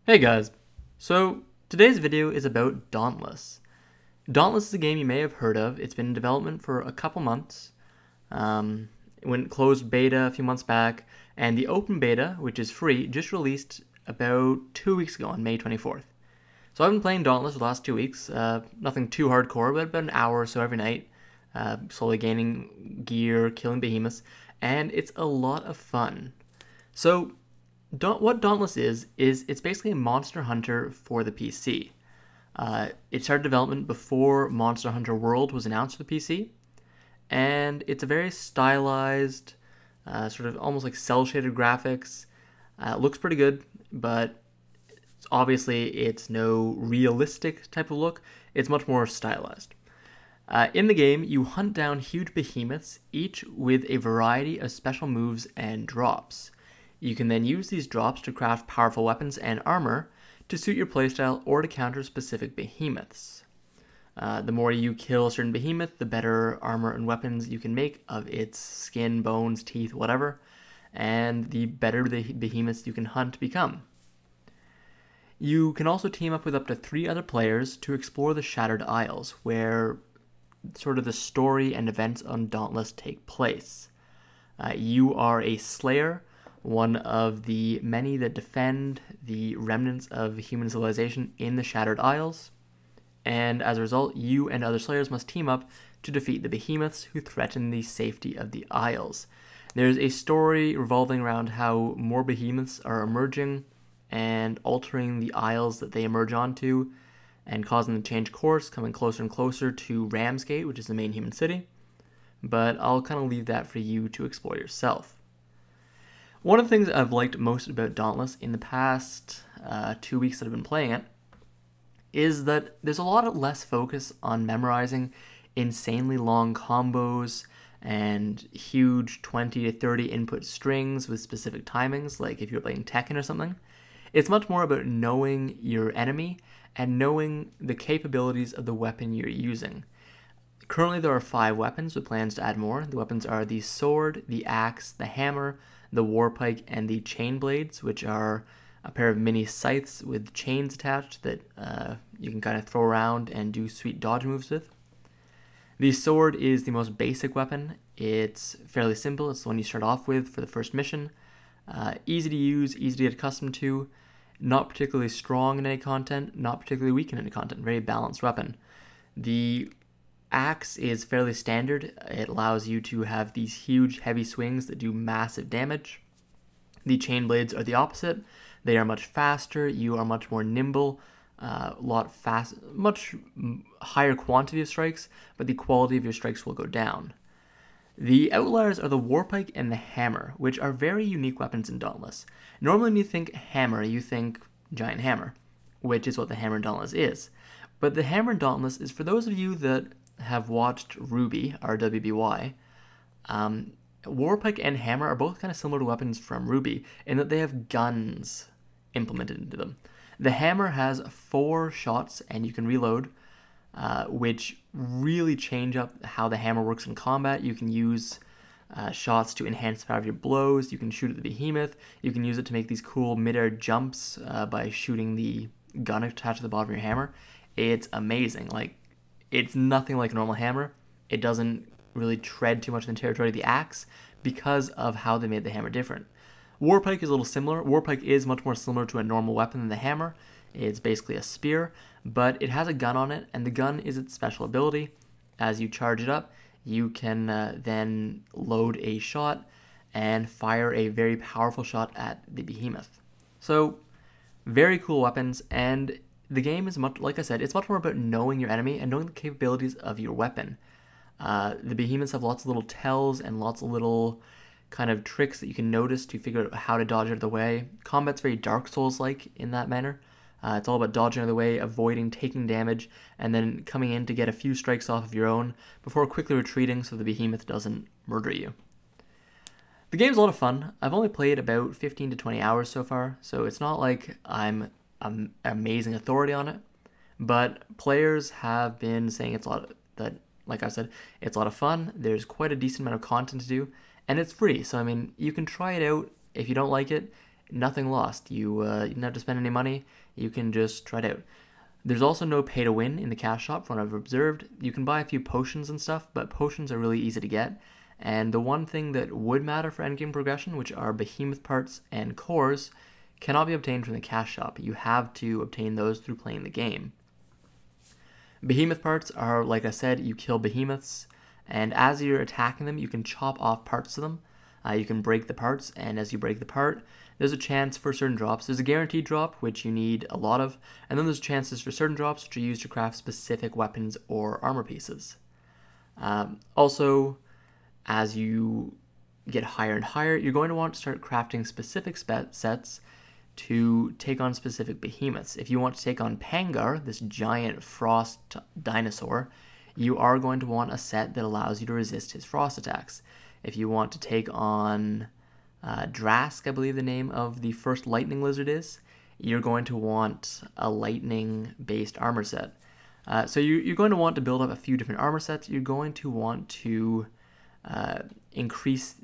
Hey guys, so today's video is about Dauntless. Dauntless is a game you may have heard of. It's been in development for a couple months. It went closed beta a few months back, and the open beta, which is free, just released about 2 weeks ago on May 24th. So I've been playing Dauntless the last 2 weeks, nothing too hardcore, but about an hour or so every night, slowly gaining gear, killing behemoths, and it's a lot of fun. So what Dauntless is it's basically a Monster Hunter for the PC. It started development before Monster Hunter World was announced for the PC, and it's a very stylized, sort of almost like cel-shaded graphics. It looks pretty good, but obviously it's no realistic type of look. It's much more stylized. In the game, you hunt down huge behemoths, each with a variety of special moves and drops. You can then use these drops to craft powerful weapons and armor to suit your playstyle or to counter specific behemoths. The more you kill a certain behemoth, the better armor and weapons you can make of its skin, bones, teeth, whatever, and the better the behemoths you can hunt become. You can also team up with up to 3 other players to explore the Shattered Isles, where sort of the story and events on Dauntless take place. You are a slayer, one of the many that defend the remnants of human civilization in the Shattered Isles, and as a result, you and other slayers must team up to defeat the behemoths who threaten the safety of the Isles. There's a story revolving around how more behemoths are emerging and altering the Isles that they emerge onto, and causing them to change course, coming closer and closer to Ramsgate, which is the main human city, but I'll kind of leave that for you to explore yourself. One of the things I've liked most about Dauntless in the past 2 weeks that I've been playing it is that there's a lot less focus on memorizing insanely long combos and huge 20 to 30 input strings with specific timings, like if you're playing Tekken or something. It's much more about knowing your enemy and knowing the capabilities of the weapon you're using. Currently there are 5 weapons with plans to add more. The weapons are the sword, the axe, the hammer, the warpike, and the chain blades, which are a pair of mini scythes with chains attached that you can kind of throw around and do sweet dodge moves with. The sword is the most basic weapon. It's fairly simple. It's the one you start off with for the first mission. Easy to use, easy to get accustomed to, not particularly strong in any content, not particularly weak in any content, very balanced weapon. The axe is fairly standard. It allows you to have these huge heavy swings that do massive damage. The chain blades are the opposite. They are much faster, you are much more nimble, much higher quantity of strikes, but the quality of your strikes will go down. The outliers are the warpike and the hammer, which are very unique weapons in Dauntless. Normally when you think hammer, you think giant hammer, which is what the hammer in Dauntless is. But the hammer in Dauntless is for those of you that have watched RWBY, RWBY. Warpike and hammer are both kind of similar to weapons from RWBY in that they have guns implemented into them. The hammer has 4 shots and you can reload, which really change up how the hammer works in combat. You can use shots to enhance the power of your blows. You can shoot at the behemoth. You can use it to make these cool mid-air jumps by shooting the gun attached to the bottom of your hammer. It's amazing. It's nothing like a normal hammer. It doesn't really tread too much in the territory of the axe because of how they made the hammer different. Warpike is a little similar. Warpike is much more similar to a normal weapon than the hammer. It's basically a spear, but it has a gun on it, and the gun is its special ability. As you charge it up, you can then load a shot and fire a very powerful shot at the behemoth. So, very cool weapons, and the game is much, like I said, it's much more about knowing your enemy and knowing the capabilities of your weapon. The behemoths have lots of little tells and lots of little kind of tricks that you can notice to figure out how to dodge out of the way. Combat's very Dark Souls-like in that manner. It's all about dodging out of the way, avoiding taking damage, and then coming in to get a few strikes off of your own before quickly retreating so the behemoth doesn't murder you. The game's a lot of fun. I've only played about 15 to 20 hours so far, so it's not like I'm an amazing authority on it, but players have been saying like I said, it's a lot of fun. There's quite a decent amount of content to do, and it's free. So I mean, you can try it out. If you don't like it, nothing lost. You don't have to spend any money. You can just try it out. There's also no pay to win in the cash shop from what I've observed. You can buy a few potions and stuff, but potions are really easy to get. And the one thing that would matter for endgame progression, which are behemoth parts and cores, cannot be obtained from the cash shop. You have to obtain those through playing the game. Behemoth parts are, like I said, you kill behemoths, and as you're attacking them, you can chop off parts of them. You can break the parts, and as you break the part, there's a chance for certain drops. There's a guaranteed drop, which you need a lot of, and then there's chances for certain drops, which are used to craft specific weapons or armor pieces. Also, as you get higher and higher, you're going to want to start crafting specific sets to take on specific behemoths. If you want to take on Pangar, this giant frost dinosaur, you are going to want a set that allows you to resist his frost attacks. If you want to take on Drask, I believe the name of the first lightning lizard is, you're going to want a lightning-based armor set. So you're going to want to build up a few different armor sets. You're going to want to increase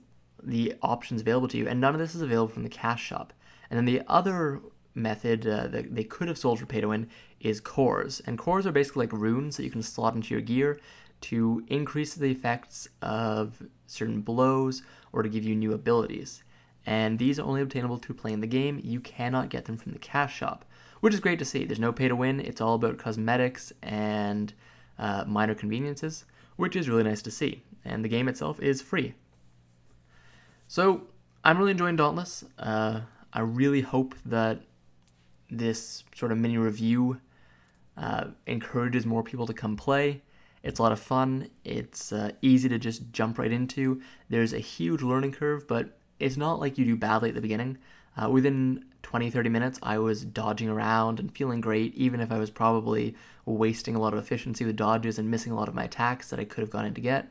the options available to you, and none of this is available from the cash shop. And then the other method that they could have sold for pay to win is cores. And cores are basically like runes that you can slot into your gear to increase the effects of certain blows or to give you new abilities. And these are only obtainable through playing the game. You cannot get them from the cash shop, which is great to see. There's no pay to win. It's all about cosmetics and minor conveniences, which is really nice to see. And the game itself is free. So I'm really enjoying Dauntless. I really hope that this sort of mini review encourages more people to come play. It's a lot of fun. It's easy to just jump right into. There's a huge learning curve, but it's not like you do badly at the beginning. Within 20-30 minutes, I was dodging around and feeling great, even if I was probably wasting a lot of efficiency with dodges and missing a lot of my attacks that I could have gone in to get.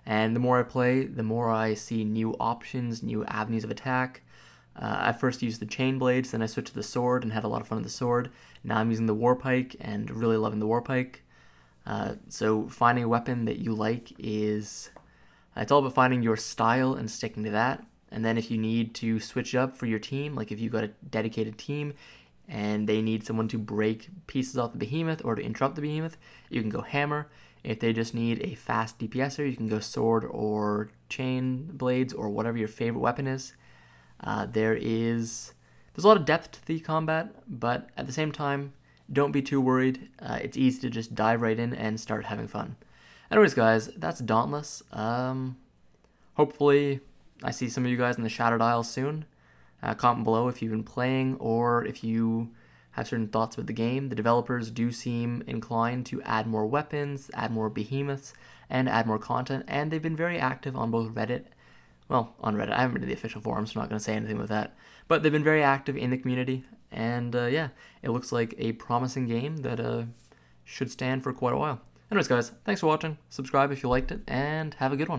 And the more I play, the more I see new options, new avenues of attack. I first used the chain blades, then I switched to the sword and had a lot of fun with the sword. Now I'm using the warpike and really loving the warpike. So finding a weapon that you like is... it's all about finding your style and sticking to that. And then if you need to switch up for your team, like if you've got a dedicated team and they need someone to break pieces off the behemoth or to interrupt the behemoth, you can go hammer. If they just need a fast DPSer, you can go sword or chain blades or whatever your favorite weapon is. There's a lot of depth to the combat, but at the same time, don't be too worried. It's easy to just dive right in and start having fun. Anyways, guys, that's Dauntless. Hopefully, I see some of you guys in the Shattered Isles soon. Comment below if you've been playing or if you have certain thoughts about the game. The developers do seem inclined to add more weapons, add more behemoths, and add more content, and they've been very active on both Reddit. Well, on Reddit. I haven't been to the official forums, so I'm not going to say anything with that. But they've been very active in the community, and yeah, it looks like a promising game that should stand for quite a while. Anyways, guys, thanks for watching. Subscribe if you liked it, and have a good one.